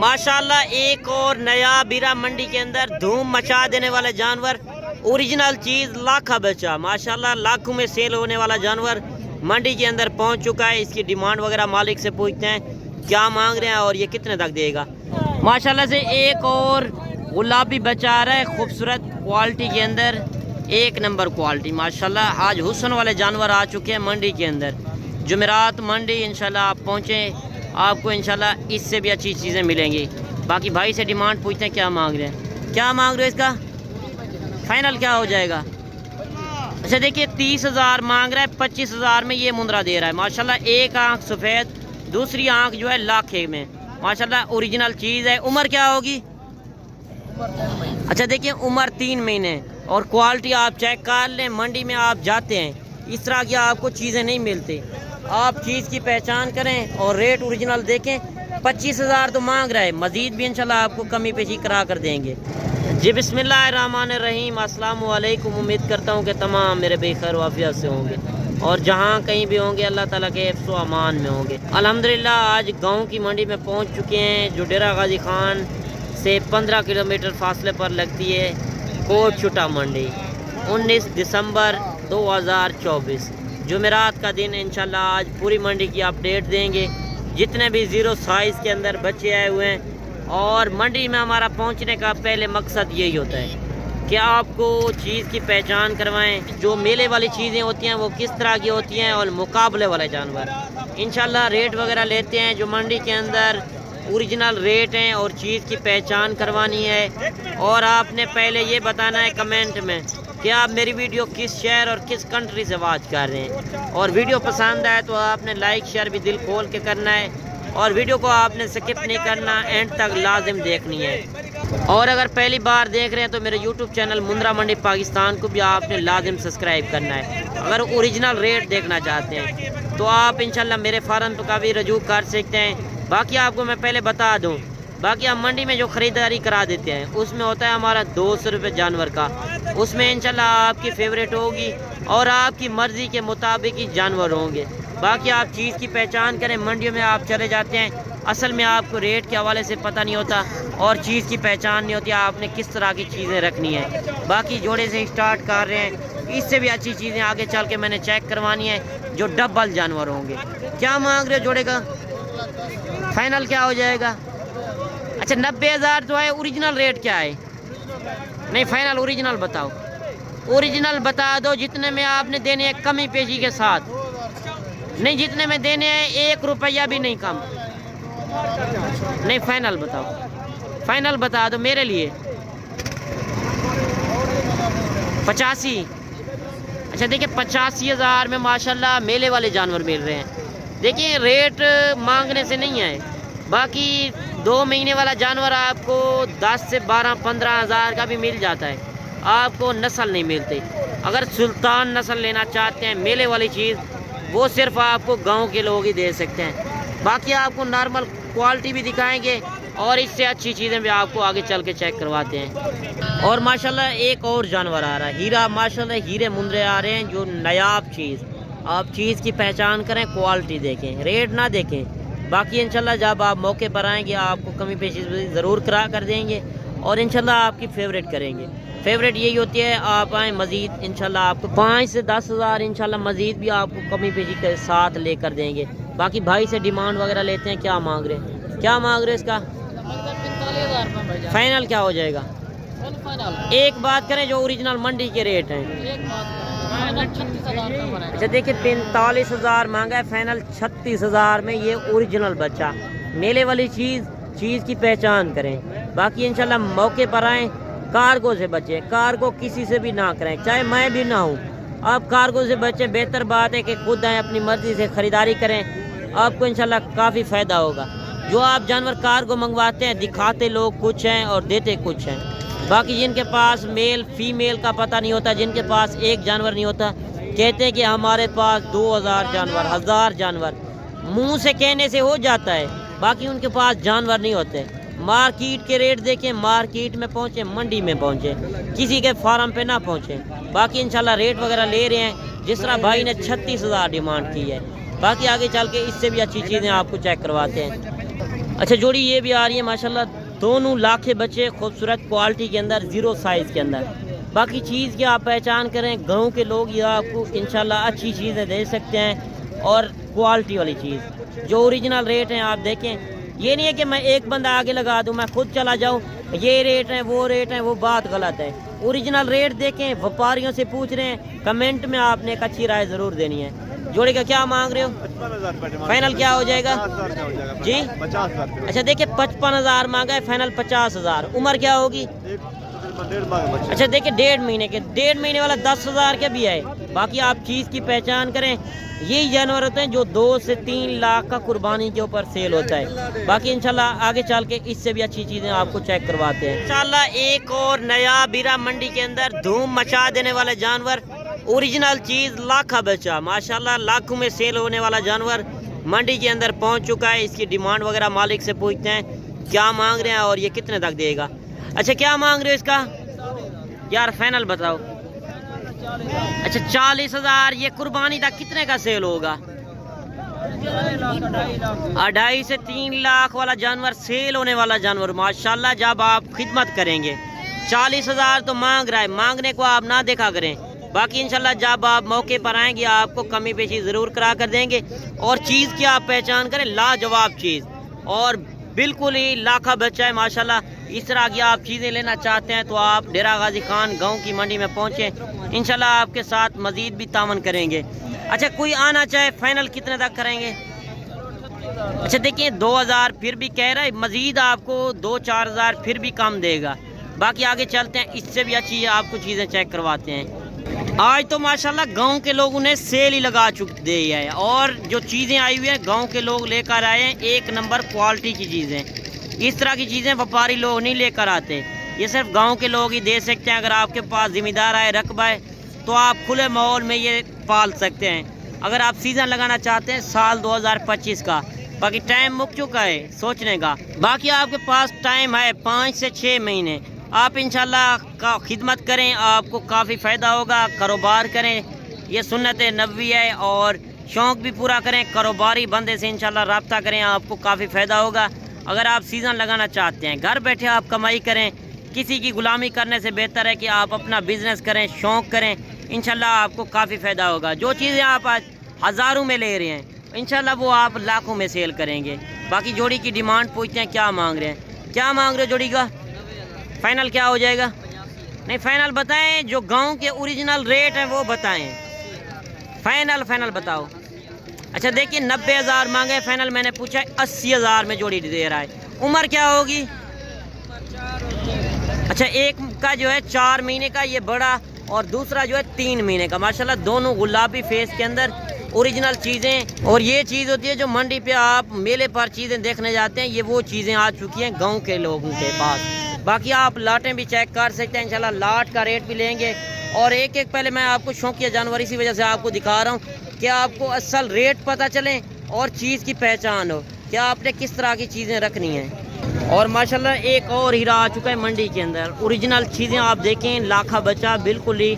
माशाल्लाह एक और नया बीरा मंडी के अंदर धूम मचा देने वाला जानवर, ओरिजिनल चीज़ लाखा बच्चा, माशाल्लाह लाखों में सेल होने वाला जानवर मंडी के अंदर पहुंच चुका है। इसकी डिमांड वगैरह मालिक से पूछते हैं क्या मांग रहे हैं और ये कितने तक देगा। माशाल्लाह से एक और गुलाबी बच्चा आ रहा है, खूबसूरत क्वालिटी के अंदर, एक नंबर क्वालिटी माशाल्लाह। आज हुस्न वाले जानवर आ चुके हैं मंडी के अंदर। जुमेरात मंडी इंशाल्लाह आप पहुँचे, आपको इंशाल्लाह इससे भी अच्छी चीज़ें मिलेंगी। बाकी भाई से डिमांड पूछते हैं क्या मांग रहे हैं, क्या मांग रहे हो, इसका फाइनल क्या हो जाएगा। अच्छा देखिए 30,000 मांग रहा है, 25,000 में ये मुंद्रा दे रहा है माशाल्लाह। एक आँख सफ़ेद, दूसरी आँख जो है लाखे में, माशाल्लाह ओरिजिनल चीज़ है। उम्र क्या होगी, अच्छा देखिए उम्र 3 महीने। और क्वालिटी आप चेक कर लें, मंडी में आप जाते हैं इस तरह की आपको चीज़ें नहीं मिलती। आप चीज़ की पहचान करें और रेट ओरिजिनल देखें। 25,000 तो मांग रहा है, मज़ीद भी इंशाल्लाह आपको कमी पेशी करा कर देंगे जी। बिस्मिल्लाहिर्रहमानिर्रहीम, अस्सलाम वालेकुम। उम्मीद करता हूँ कि तमाम मेरे बेखैर वाफियत से होंगे और जहाँ कहीं भी होंगे अल्लाह ताला के हिफ्ज़ व अमान में होंगे। अल्हम्दुलिल्लाह आज गाँव की मंडी में पहुँच चुके हैं, जो डेरा गाजी खान से 15 किलोमीटर फासले पर लगती है, कोट छुटा मंडी। 19 दिसंबर 2024 जुमेरात का दिन इंशाल्लाह आज पूरी मंडी की अपडेट देंगे। जितने भी ज़ीरो साइज़ के अंदर बच्चे आए हुए हैं, और मंडी में हमारा पहुंचने का पहले मकसद यही होता है कि आपको चीज़ की पहचान करवाएं। जो मेले वाली चीज़ें होती हैं वो किस तरह की होती हैं और मुकाबले वाले जानवर इंशाल्लाह रेट वगैरह लेते हैं। जो मंडी के अंदर ओरिजिनल रेट हैं और चीज़ की पहचान करवानी है। और आपने पहले ये बताना है कमेंट में कि आप मेरी वीडियो किस शहर और किस कंट्री से वॉच कर रहे हैं। और वीडियो पसंद आए तो आपने लाइक शेयर भी दिल खोल के करना है, और वीडियो को आपने स्किप नहीं करना, एंड तक लाजिम देखनी है। और अगर पहली बार देख रहे हैं तो मेरे यूट्यूब चैनल मुंद्रा मंडी पाकिस्तान को भी आपने लाजिम सब्सक्राइब करना है। अगर ओरिजिनल रेट देखना चाहते हैं तो आप इंशाल्लाह मेरे फार्म पर का भी रजू कर सकते हैं। बाकी आपको मैं पहले बता दूं, बाकी हम मंडी में जो ख़रीदारी करा देते हैं उसमें होता है हमारा 200 रुपये जानवर का। उसमें इंशाल्लाह आपकी फेवरेट होगी और आपकी मर्ज़ी के मुताबिक ही जानवर होंगे। बाकी आप चीज़ की पहचान करें। मंडियों में आप चले जाते हैं, असल में आपको रेट के हवाले से पता नहीं होता और चीज़ की पहचान नहीं होती आपने किस तरह की चीज़ें रखनी है। बाकी जोड़े से स्टार्ट कर रहे हैं, इससे भी अच्छी चीज़ें आगे चल के मैंने चेक करवानी है जो डबल जानवर होंगे। क्या मांग रहे हो जोड़े का, फाइनल क्या हो जाएगा। अच्छा 90,000 जो है, ओरिजिनल रेट क्या है, नहीं फाइनल ओरिजिनल बताओ, ओरिजिनल बता दो। जितने में आपने देने हैं कमी पेशी के साथ, नहीं जितने में देने हैं 1 रुपया भी नहीं कम, नहीं फाइनल बताओ, फाइनल बता दो मेरे लिए। 85, अच्छा देखिए 85,000 में माशाल्लाह मेले वाले जानवर मिल रहे हैं। देखिए रेट मांगने से नहीं है, बाकी 2 महीने वाला जानवर आपको 10 से 12-15 हज़ार का भी मिल जाता है, आपको नस्ल नहीं मिलती। अगर सुल्तान नस्ल लेना चाहते हैं मेले वाली चीज़, वो सिर्फ आपको गांव के लोग ही दे सकते हैं। बाकी आपको नॉर्मल क्वालिटी भी दिखाएंगे और इससे अच्छी चीज़ें भी आपको आगे चल के चेक करवाते हैं। और माशाल्लाह एक और जानवर आ रहा है, हीरा, माशाल्लाह हीरे मुंद्रे आ रहे हैं जो नायाब चीज़। आप चीज़ की पहचान करें, क्वालिटी देखें, रेट ना देखें। बाकी इंशाल्लाह जब आप मौके पर आएंगे आपको कमी पेशी ज़रूर करा कर देंगे और इंशाल्लाह आपकी फेवरेट करेंगे। फेवरेट यही होती है, आप आएँ मज़ीद इंशाल्लाह आपको 5 से 10,000 इंशाल्लाह मज़ीद भी आपको कमी पेशी के साथ लेकर देंगे। बाकी भाई से डिमांड वगैरह लेते हैं, क्या मांग रहे हैं, क्या मांग रहे हैं इसका, 45,000 फाइनल क्या हो जाएगा। एक बात करें जो ओरिजिनल मंडी के रेट हैं, अच्छा देखिए 45,000 मांगा है, फाइनल 36,000 में ये ओरिजिनल बच्चा। मेले वाली चीज़ की पहचान करें। बाकी इंशाल्लाह मौके पर आएँ, कार्गो से बचें, कार्गो किसी से भी ना करें, चाहे मैं भी ना हूँ। आप कार्गो से बचें, बेहतर बात है कि खुद आएँ, अपनी मर्ज़ी से ख़रीदारी करें, आपको इंशाल्लाह काफ़ी फ़ायदा होगा। जो आप जानवर कार्गो मंगवाते हैं, दिखाते लोग कुछ हैं और देते कुछ हैं। बाकी जिनके पास मेल फीमेल का पता नहीं होता, जिनके पास एक जानवर नहीं होता, कहते हैं कि हमारे पास 2,000 जानवर, 1,000 जानवर, मुँह से कहने से हो जाता है, बाकी उनके पास जानवर नहीं होते। मार्केट के रेट देखें, मार्केट में पहुँचे, मंडी में पहुँचे, किसी के फार्म पे ना पहुँचे। बाकी इंशाल्लाह रेट वगैरह ले रहे हैं, जिस तरह भाई ने 36,000 डिमांड की है। बाकी आगे चल के इससे भी अच्छी चीज़ें आपको चेक करवाते हैं। अच्छा जोड़ी ये भी आ रही है माशाल्लाह, दोनों लाखे बच्चे खूबसूरत क्वालिटी के अंदर, ज़ीरो साइज़ के अंदर। बाकी चीज़ की आप पहचान करें, गाँव के लोग ये आपको इंशाल्लाह अच्छी चीज़ें दे सकते हैं और क्वालिटी वाली चीज़ जो ओरिजिनल रेट हैं आप देखें। ये नहीं है कि मैं एक बंदा आगे लगा दूं, मैं खुद चला जाऊं ये रेट है वो बात गलत है। ओरिजिनल रेट देखें, व्यापारियों से पूछ रहे हैं, कमेंट में आपने एक अच्छी राय ज़रूर देनी है। जोड़ी का क्या मांग रहे हो? 55,000 फाइनल क्या हो जाएगा जी? 50,000। अच्छा देखिए 55,000 मांगा है, फाइनल 50,000। उम्र क्या होगी? अच्छा देखिए 1.5 महीने वाला 10,000 का भी है। बाकी आप चीज़ की पहचान करें, यही जानवर होते हैं जो 2 से 3 लाख का कुर्बानी के ऊपर सेल होता है। बाकी इंशाल्लाह आगे चल के इससे भी अच्छी चीज़ें आपको चेक करवाते हैं इंशाल्लाह। एक और नया बीरा मंडी के अंदर धूम मचा देने वाले जानवर, ओरिजिनल चीज़ लाखा बच्चा माशाल्लाह, लाखों में सेल होने वाला जानवर मंडी के अंदर पहुंच चुका है। इसकी डिमांड वगैरह मालिक से पूछते हैं क्या मांग रहे हैं और ये कितने तक देगा। अच्छा क्या मांग रहे हो इसका यार, फाइनल बताओ। अच्छा 40,000। ये कुर्बानी तक कितने का सेल होगा? 2.5 से 3 लाख वाला जानवर, सेल होने वाला जानवर माशाल्लाह। जब आप खिदमत करेंगे 40,000 तो मांग रहा है, मांगने को आप ना देखा करें। बाकी इंशाल्लाह जब आप मौके पर आएंगे आपको कमी पेशी ज़रूर करा कर देंगे। और चीज़ की आप पहचान करें, लाजवाब चीज़ और बिल्कुल ही लाखा बच्चा है माशाल्लाह। इस तरह की आप चीज़ें लेना चाहते हैं तो आप डेरा गाजी खान गांव की मंडी में पहुंचे, इंशाल्लाह आपके साथ मज़ीद भी तामन करेंगे। अच्छा कोई आना चाहे फाइनल कितने तक करेंगे? अच्छा देखिए 2,000 फिर भी कह रहा है, मज़ीद आपको 2-4 हज़ार फिर भी कम देगा। बाकी आगे चलते हैं, इससे भी अच्छी आपको चीज़ें चेक करवाते हैं। आज तो माशाल्लाह गांव के लोगों ने सेल ही लगा चुके है और जो चीज़ें आई हुई हैं गांव के लोग लेकर आए हैं, एक नंबर क्वालिटी की चीज़ें। इस तरह की चीज़ें व्यापारी लोग नहीं लेकर आते, ये सिर्फ गांव के लोग ही दे सकते हैं। अगर आपके पास ज़िम्मेदार आए, रकबा है, तो आप खुले माहौल में ये पाल सकते हैं। अगर आप सीज़न लगाना चाहते हैं साल 2025 का, बाकी टाइम मुक चुका है सोचने का। बाकी आपके पास टाइम है 5 से 6 महीने। आप इंशाल्लाह का खिदमत करें, आपको काफ़ी फ़ायदा होगा। कारोबार करें, ये सुन्नत नबवी है और शौक़ भी पूरा करें। कारोबारी बंदे से इंशाल्लाह रब्ता करें, आपको काफ़ी फ़ायदा होगा। अगर आप सीज़न लगाना चाहते हैं, घर बैठे आप कमाई करें, किसी की गुलामी करने से बेहतर है कि आप अपना बिज़नेस करें, शौक़ करें, इंशाल्लाह आपको काफ़ी फ़ायदा होगा। जो चीज़ें आप आज हज़ारों में ले रहे हैं इंशाल्लाह वो आप लाखों में सेल करेंगे। बाकी जोड़ी की डिमांड पूछते हैं क्या मांग रहे हैं, क्या मांग रहे हो जोड़ी का? फाइनल क्या हो जाएगा? नहीं फाइनल बताएं, जो गांव के ओरिजिनल रेट हैं वो बताएं। फाइनल बताओ। अच्छा देखिए 90,000 मांगे, फाइनल मैंने पूछा 80,000 में जोड़ी दे रहा है। उम्र क्या होगी? अच्छा एक का जो है 4 महीने का ये बड़ा और दूसरा जो है 3 महीने का। माशाल्लाह दोनों गुलाबी फेस के अंदर ओरिजिनल चीज़ें। और ये चीज़ होती है जो मंडी पे आप मेले पर चीज़ें देखने जाते हैं, ये वो चीज़ें आ चुकी हैं गाँव के लोगों के पास। बाकी आप लाटें भी चेक कर सकते हैं इंशाल्लाह, लाट का रेट भी लेंगे। और एक एक पहले मैं आपको शौकिया जानवर इसी वजह से आपको दिखा रहा हूँ कि आपको असल रेट पता चले और चीज़ की पहचान हो कि आपने किस तरह की चीज़ें रखनी हैं। और माशाल्लाह एक और हीरा आ चुका है मंडी के अंदर, ओरिजिनल चीज़ें आप देखें, लाखा बच्चा बिल्कुल ही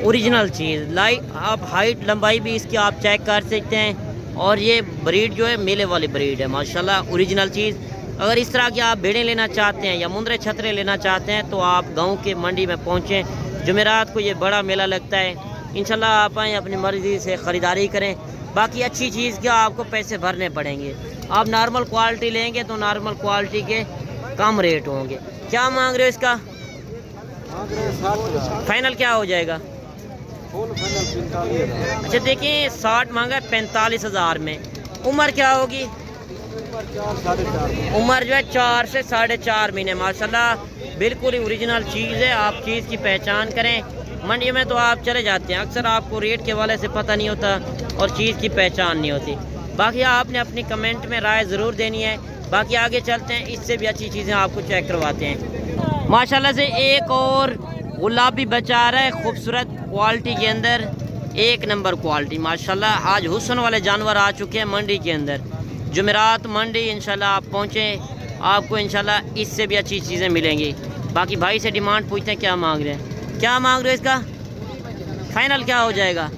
ओरिजिनल चीज़। आप हाइट लंबाई भी इसकी आप चेक कर सकते हैं। और ये ब्रीड जो है मेले वाली ब्रीड है माशाल्लाह, ओरिजिनल चीज़। अगर इस तरह की आप भेड़ें लेना चाहते हैं या मुंदरे छतरे लेना चाहते हैं तो आप गांव के मंडी में पहुंचें। जुमेरात को ये बड़ा मेला लगता है, इंशाल्लाह आप आएँ, अपनी मर्ज़ी से ख़रीदारी करें। बाकी अच्छी चीज़ के आपको पैसे भरने पड़ेंगे। आप नॉर्मल क्वालिटी लेंगे तो नॉर्मल क्वालिटी के कम रेट होंगे। क्या मांग रहे हो इसका? फाइनल क्या हो जाएगा? अच्छा देखिए 60 मांगा है 45,000 में। उम्र क्या होगी? उम्र जो है 4 से 4.5 महीने। माशाल्लाह बिल्कुल ही ओरिजिनल चीज़ है। आप चीज़ की पहचान करें। मंडी में तो आप चले जाते हैं, अक्सर आपको रेट के वाले से पता नहीं होता और चीज़ की पहचान नहीं होती। बाकी आपने अपनी कमेंट में राय ज़रूर देनी है। बाकी आगे चलते हैं, इससे भी अच्छी चीज़ें आपको चेक करवाते हैं। माशाल्लाह से एक और गुलाबी बच्चा आ रहा है, खूबसूरत क्वालिटी के अंदर, एक नंबर क्वालिटी माशाल्लाह। आज हुस्न वाले जानवर आ चुके हैं मंडी के अंदर। जुमेरात मंडी इंशाल्लाह आप पहुँचें, आपको इंशाल्लाह इससे भी अच्छी चीज़ें मिलेंगी। बाकी भाई से डिमांड पूछते हैं क्या मांग रहे हैं, क्या मांग रहे हो इसका? फाइनल क्या हो जाएगा?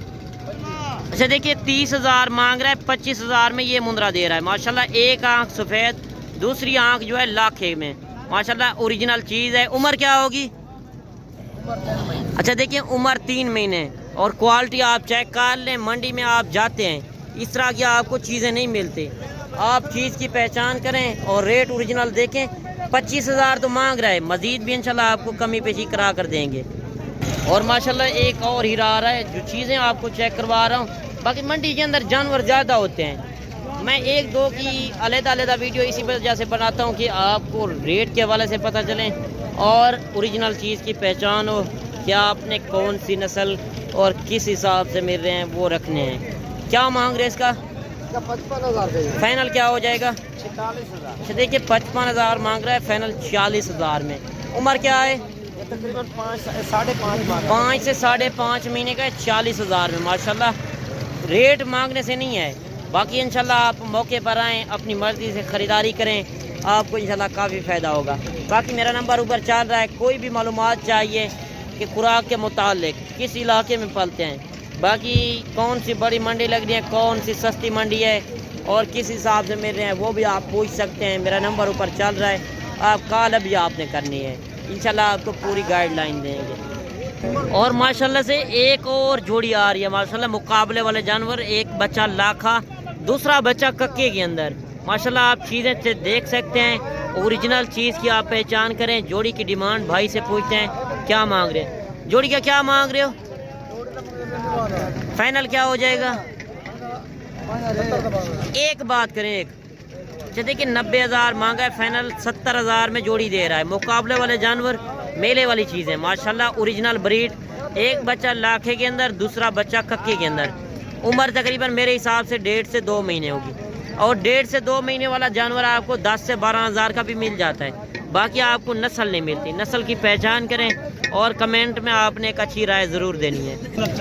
अच्छा देखिए 30,000 मांग रहा है, 25,000 में ये मुंदरा दे रहा है माशाल्लाह। एक आँख सफ़ेद दूसरी आंख जो है लाखे में, माशाल्लाह ओरिजिनल चीज़ है। उम्र क्या होगी? अच्छा देखिए, उम्र 3 महीने और क्वालिटी आप चेक कर लें। मंडी में आप जाते हैं, इस तरह की आपको चीज़ें नहीं मिलती। आप चीज़ की पहचान करें और रेट ओरिजिनल देखें। 25,000 तो मांग रहा है, मज़ीद भी इंशाल्लाह आपको कमी पेशी करा कर देंगे। और माशाल्लाह एक और हीरा आ रहा है, जो चीज़ें आपको चेक करवा रहा हूँ। बाकी मंडी के अंदर जानवर ज़्यादा होते हैं, मैं एक दो की अलग-अलग वीडियो इसी वजह से बनाता हूँ कि आपको रेट के हवाले से पता चलें और ओरिजिनल चीज़ की पहचान हो, क्या आपने कौन सी नस्ल और किस हिसाब से मिल रहे हैं वो रखने हैं। क्या मांग रहे हैं इसका? 55,000 फाइनल क्या हो जाएगा? 46,000। अच्छा देखिए, 55,000 मांग रहा है, फाइनल 46,000 में। उम्र क्या है? तकरीबन 5 से 5.5 महीने का है, 46,000 में। माशाल्लाह रेट मांगने से नहीं है, बाकी इंशाल्लाह आप मौके पर आएँ, अपनी मर्ज़ी से ख़रीदारी करें, आपको इंशाल्लाह काफ़ी फ़ायदा होगा। बाकी मेरा नंबर ऊपर चल रहा है, कोई भी मालूमात चाहिए कि खुराक के मुतालिक किस इलाके में पलते हैं, बाकी कौन सी बड़ी मंडी लग रही है, कौन सी सस्ती मंडी है और किस हिसाब से मिल रहे हैं, वो भी आप पूछ सकते हैं। मेरा नंबर ऊपर चल रहा है, आप कॉल अभी आपने करनी है, इंशाल्लाह आपको पूरी गाइडलाइन देंगे। और माशाल्लाह से एक और जोड़ी आ रही है, माशाल्लाह मुकाबले वाले जानवर। एक बच्चा लाखा, दूसरा बच्चा कक्के के अंदर। माशाल्लाह आप चीज़ें देख सकते हैं, ओरिजिनल चीज़ की आप पहचान करें। जोड़ी की डिमांड भाई से पूछते हैं क्या मांग रहे हैं। जोड़ी का क्या मांग रहे हो? फाइनल क्या हो जाएगा? एक बात करें, एक अच्छा देखिए, 90,000 मांगा है, फाइनल 70,000 में जोड़ी दे रहा है। मुकाबले वाले जानवर, मेले वाली चीज़ें, माशाल्लाह ओरिजिनल ब्रीड। एक बच्चा लाखे के अंदर, दूसरा बच्चा कक्के के अंदर। उम्र तकरीबन मेरे हिसाब से 1.5 से 2 महीने होगी। और 1.5 से 2 महीने वाला जानवर आपको 10 से 12,000 का भी मिल जाता है। बाकी आपको नस्ल नहीं मिलती। नस्ल की पहचान करें और कमेंट में आपने एक अच्छी राय ज़रूर देनी है।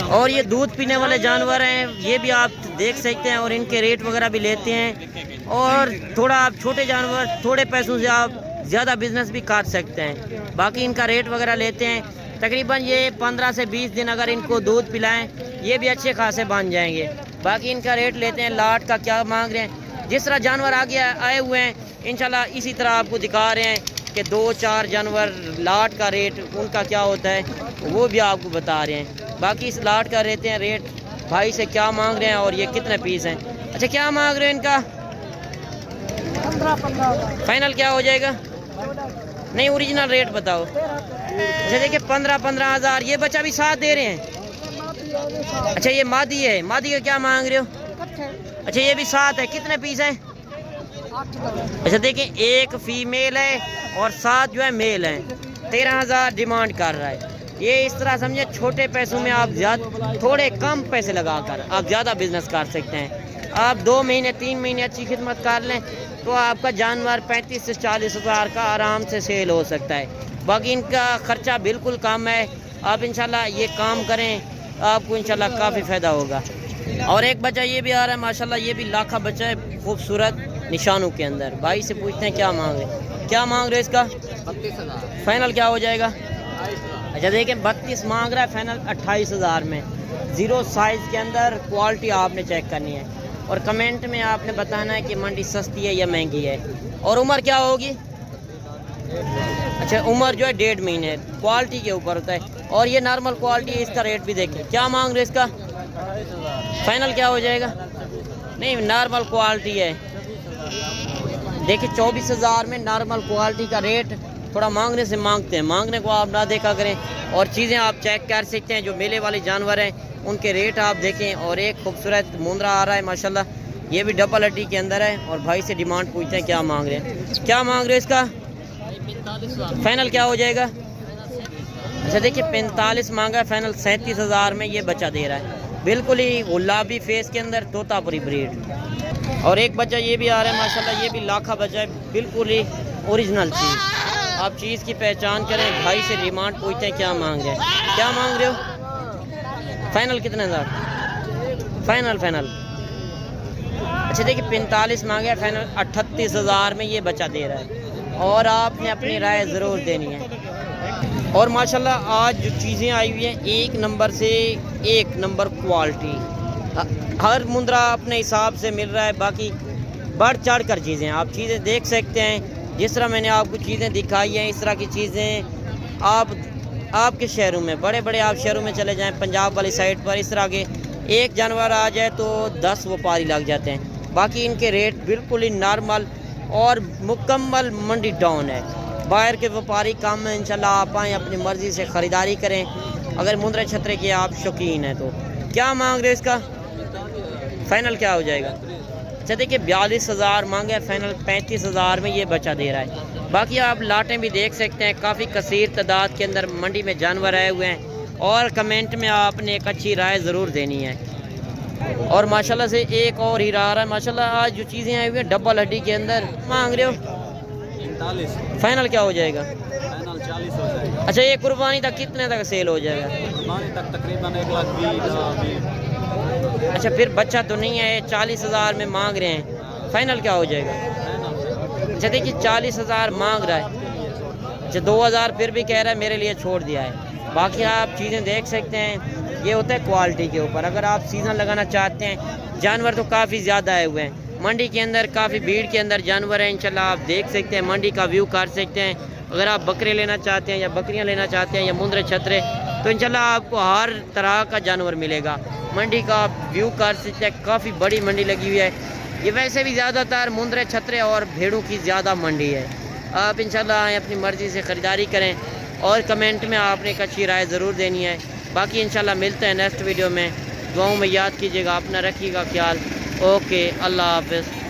और ये दूध पीने वाले जानवर हैं, ये भी आप देख सकते हैं और इनके रेट वगैरह भी लेते हैं। और थोड़ा आप छोटे जानवर, थोड़े पैसों से आप ज़्यादा बिजनेस भी काट सकते हैं। बाकी इनका रेट वगैरह लेते हैं तकरीबन ये 15 से 20 दिन अगर इनको दूध पिलाएं, ये भी अच्छे खासे बन जाएंगे। बाकी इनका रेट लेते हैं। लाट का क्या मांग रहे हैं, जिस तरह जानवर आगे आए हुए हैं इंशाल्लाह इसी तरह आपको दिखा रहे हैं कि 2-4 जानवर लाट का रेट उनका क्या होता है वो भी आपको बता रहे हैं। बाकी इस लाट का रहते हैं रेट भाई से क्या मांग रहे हैं और ये कितने पीस हैं। अच्छा क्या मांग रहे हैं इनका? 15-15 फाइनल क्या हो जाएगा? नहीं ओरिजिनल रेट बताओ। अच्छा देखिए 15,000। ये बच्चा भी साथ दे रहे हैं। अच्छा ये मादी है, मादी का क्या मांग रहे हो? अच्छा ये भी साथ है, कितने पीस हैं? अच्छा देखिए एक फीमेल है और 7 जो है मेल है। 13,000 डिमांड कर रहा है। ये इस तरह समझे छोटे पैसों में आप थोड़े कम पैसे लगाकर आप ज़्यादा बिजनेस कर सकते हैं। आप 2 महीने 3 महीने अच्छी खिदमत कर लें तो आपका जानवर 35 से 40,000 का आराम से सेल हो सकता है। बाकी इनका ख़र्चा बिल्कुल कम है। आप इंशाल्लाह ये काम करें, आपको इंशाल्लाह काफ़ी फ़ायदा होगा। और एक बच्चा ये भी आ रहा है माशाल्लाह, ये भी लाखा बच्चा है, खूबसूरत निशानों के अंदर। भाई से पूछते हैं क्या मांग रहे, क्या मांग रहे इसका? 32,000। फाइनल क्या हो जाएगा? अच्छा देखिए 32 मांग रहा है, फाइनल 28,000 में। 0 साइज़ के अंदर क्वालिटी आपने चेक करनी है और कमेंट में आपने बताना है कि मंडी सस्ती है या महंगी है। और उम्र क्या होगी? अच्छा उम्र जो है 1.5 महीने, क्वालिटी के ऊपर होता है। और ये नॉर्मल क्वालिटी है, इसका रेट भी देखें क्या मांग रहे इसका? फाइनल क्या हो जाएगा? नहीं नॉर्मल क्वालिटी है, देखिए 24,000 में नॉर्मल क्वालिटी का रेट। थोड़ा मांगने से मांगते हैं, मांगने को आप ना देखा करें। और चीज़ें आप चेक कर सकते हैं, जो मेले वाले जानवर हैं उनके रेट आप देखें। और एक खूबसूरत मुंद्रा आ रहा है माशाल्लाह, ये भी डबल हड्डी के अंदर है। और भाई से डिमांड पूछते हैं क्या मांग रहे हैं, क्या मांग रहे हैं इसका? फाइनल क्या हो जाएगा? अच्छा देखिए 45 मांगा है, फाइनल 37,000 में ये बच्चा दे रहा है। बिल्कुल ही गुलाबी फेस के अंदर तोतापुरी ब्रीड। और एक बच्चा ये भी आ रहा है माशाल्लाह, ये भी लाखा बच्चा है, बिल्कुल ही ओरिजिनल चीज़। आप चीज़ की पहचान करें। भाई से डिमांड पूछते हैं क्या मांग रहे हैं, क्या मांग रहे हो? फाइनल कितने हज़ार? फाइनल अच्छा देखिए 45 मांगे, फाइनल 38,000 में ये बच्चा दे रहा है। और आपने अपनी राय ज़रूर देनी है। और माशाल्लाह आज जो चीज़ें आई हुई हैं एक नंबर से एक नंबर क्वालिटी, हर मुंद्रा अपने हिसाब से मिल रहा है। बाकी बढ़ चढ़ कर चीज़ें, आप चीज़ें देख सकते हैं। जिस तरह मैंने आपको चीज़ें दिखाई हैं, इस तरह की चीज़ें आपके शहरों में, बड़े बड़े आप शहरों में चले जाएं, पंजाब वाली साइड पर, इस तरह के एक जानवर आ जाए तो 10 व्यापारी लग जाते हैं। बाकी इनके रेट बिल्कुल ही नॉर्मल और मुकम्मल मंडी डाउन है। बाहर के व्यापारी कम है। इंशाल्लाह आप आएँ, अपनी मर्ज़ी से ख़रीदारी करें। अगर मुंद्रे छतरे के आप शौकीन हैं तो क्या मांग रहे हो इसका? फ़ाइनल क्या हो जाएगा? अच्छा देखिए 42,000 मांगे, फ़ाइनल 35,000 में ये बच्चा दे रहा है। बाकी आप लाटें भी देख सकते हैं, काफ़ी कसीर तादाद के अंदर मंडी में जानवर आए हुए हैं। और कमेंट में आपने एक अच्छी राय ज़रूर देनी है। और माशाल्लाह से एक और हीरा आ रहा है माशाल्लाह। आज जो चीज़ें आई हुई हैं डबल हड्डी के अंदर, मांग रहे हो 45, फ़ाइनल क्या हो जाएगा? फाइनल 40 हो जाएगा। अच्छा ये कुर्बानी तक कितने तक सेल हो जाएगा? कुर्बानी तक तकरीबन 1,20,000। अच्छा फिर बच्चा तो नहीं है, 40,000 में मांग रहे हैं, फ़ाइनल क्या हो जाएगा? अच्छा देखिए 40,000 मांग रहा है। अच्छा 2,000 फिर भी कह रहा है मेरे लिए छोड़ दिया है। बाकी आप चीज़ें देख सकते हैं, ये होता है क्वालिटी के ऊपर। अगर आप सीज़न लगाना चाहते हैं, जानवर तो काफ़ी ज़्यादा आए हुए हैं मंडी के अंदर, काफ़ी भीड़ के अंदर जानवर हैं। इंशाल्लाह आप देख सकते हैं, मंडी का व्यू कर सकते हैं। अगर आप बकरे लेना चाहते हैं या बकरियां लेना चाहते हैं या मुंद्रे छतरे, तो इंशाल्लाह आपको हर तरह का जानवर मिलेगा। मंडी का आप व्यू कर सकते हैं, काफ़ी बड़ी मंडी लगी हुई है। ये वैसे भी ज़्यादातर मुंद्रे छतरे और भेड़ों की ज़्यादा मंडी है। आप इंशाल्लाह आएँ, अपनी मर्ज़ी से ख़रीदारी करें और कमेंट में आपने एक अच्छी राय ज़रूर देनी है। बाकी इंशाल्लाह मिलते हैं नेक्स्ट वीडियो में। दुआओं में याद कीजिएगा, अपना रखिएगा ख्याल। ओके, अल्लाह हाफ़िज़।